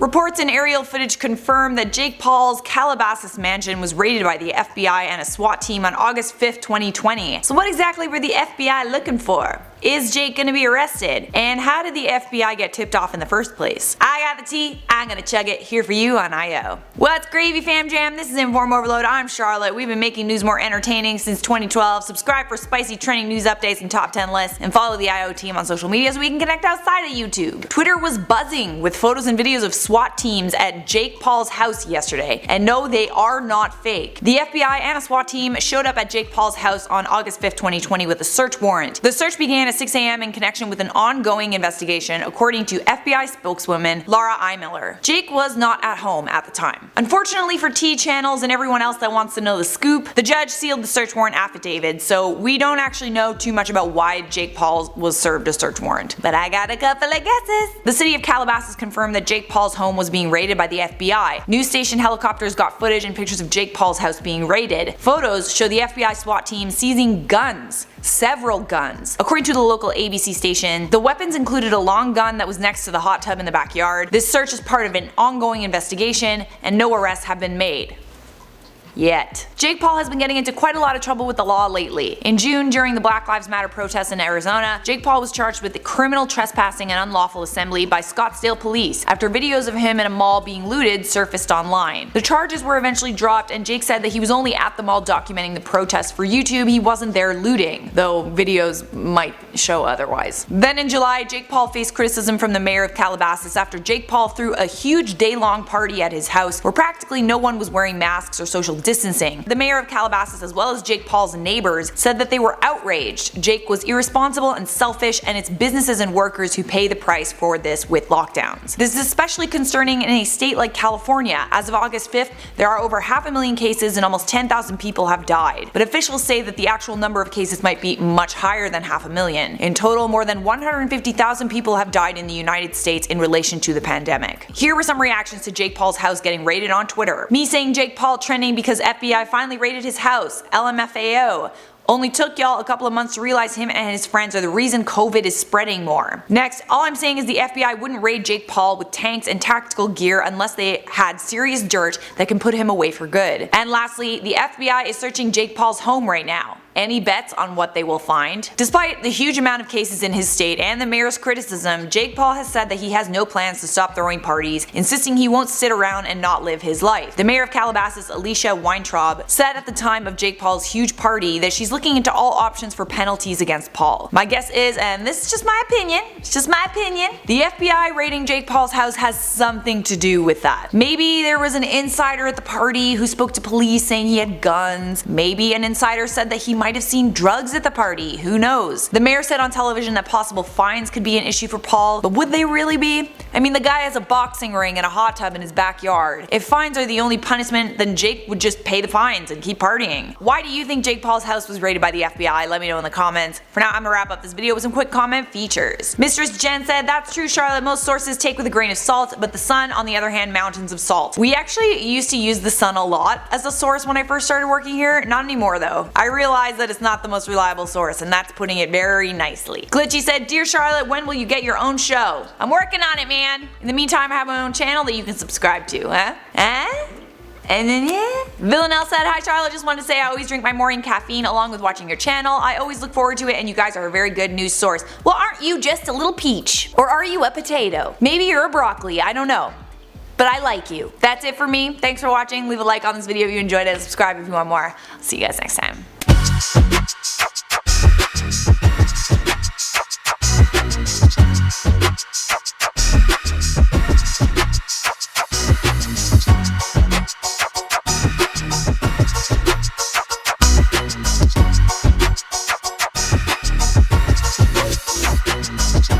Reports and aerial footage confirm that Jake Paul's Calabasas mansion was raided by the FBI and a SWAT team on August 5th, 2020. So what exactly were the FBI looking for? Is Jake gonna be arrested? And how did the FBI get tipped off in the first place? I got the tea, I'm gonna chug it here for you on IO. What's gravy, fam jam? This is InformOverload. I'm Charlotte. We've been making news more entertaining since 2012. Subscribe for spicy trending news updates and top 10 lists, and follow the IO team on social media so we can connect outside of YouTube. Twitter was buzzing with photos and videos of SWAT teams at Jake Paul's house yesterday, and no, they are not fake. The FBI and a SWAT team showed up at Jake Paul's house on August 5th, 2020 with a search warrant. The search began at 6 a.m. in connection with an ongoing investigation, according to FBI spokeswoman Laura I. Miller. Jake was not at home at the time. Unfortunately for T channels and everyone else that wants to know the scoop, the judge sealed the search warrant affidavit, so we don't actually know too much about why Jake Paul was served a search warrant. But I got a couple of guesses. The city of Calabasas confirmed that Jake Paul's home was being raided by the FBI. News station helicopters got footage and pictures of Jake Paul's house being raided. Photos show the FBI SWAT team seizing guns. Several guns. According to the local ABC station, the weapons included a long gun that was next to the hot tub in the backyard. This search is part of an ongoing investigation, and no arrests have been made. Yet. Jake Paul has been getting into quite a lot of trouble with the law lately. In June, during the Black Lives Matter protests in Arizona, Jake Paul was charged with criminal trespassing and unlawful assembly by Scottsdale police after videos of him in a mall being looted surfaced online. The charges were eventually dropped, and Jake said that he was only at the mall documenting the protests for YouTube. He wasn't there looting, though videos might show otherwise. Then in July, Jake Paul faced criticism from the mayor of Calabasas after Jake Paul threw a huge day-long party at his house where practically no one was wearing masks or social distancing. The mayor of Calabasas, as well as Jake Paul's neighbors, said that they were outraged. Jake was irresponsible and selfish, and it's businesses and workers who pay the price for this with lockdowns. This is especially concerning in a state like California. As of August 5th, there are over 500,000 cases and almost 10,000 people have died. But officials say that the actual number of cases might be much higher than 500,000. In total, more than 150,000 people have died in the United States in relation to the pandemic. Here were some reactions to Jake Paul's house getting raided on Twitter. Me saying Jake Paul trending because FBI finally raided his house. LMFAO. Only took y'all a couple of months to realize him and his friends are the reason COVID is spreading more. Next, all I'm saying is the FBI wouldn't raid Jake Paul with tanks and tactical gear unless they had serious dirt that can put him away for good. And lastly, the FBI is searching Jake Paul's home right now. Any bets on what they will find? Despite the huge amount of cases in his state and the mayor's criticism, Jake Paul has said that he has no plans to stop throwing parties, insisting he won't sit around and not live his life. The mayor of Calabasas, Alicia Weintraub, said at the time of Jake Paul's huge party that she's looking into all options for penalties against Paul. My guess is, and this is just my opinion, the FBI raiding Jake Paul's house has something to do with that. Maybe there was an insider at the party who spoke to police saying he had guns. Maybe an insider said that he might have seen drugs at the party, who knows. The mayor said on television that possible fines could be an issue for Paul, but would they really be? I mean, the guy has a boxing ring and a hot tub in his backyard. If fines are the only punishment, then Jake would just pay the fines and keep partying. Why do you think Jake Paul's house was raided by the FBI? Let me know in the comments. For now, I'm gonna wrap up this video with some quick comment features. Mistress Jen said, that's true, Charlotte. Most sources take with a grain of salt, but the sun, on the other hand, mountains of salt. We actually used to use the sun a lot as a source when I first started working here. Not anymore though. I realized that it's not the most reliable source, and that's putting it very nicely. Glitchy said, dear Charlotte, when will you get your own show? I'm working on it, man. In the meantime, I have my own channel that you can subscribe to, huh? And then Villanelle said, hi Charlotte, just wanted to say I always drink my morning caffeine along with watching your channel. I always look forward to it and you guys are a very good news source. Well, aren't you just a little peach? Or are you a potato? Maybe you're a broccoli, I don't know. But I like you. That's it for me. Thanks for watching. Leave a like on this video if you enjoyed it. Subscribe if you want more. I'll see you guys next time.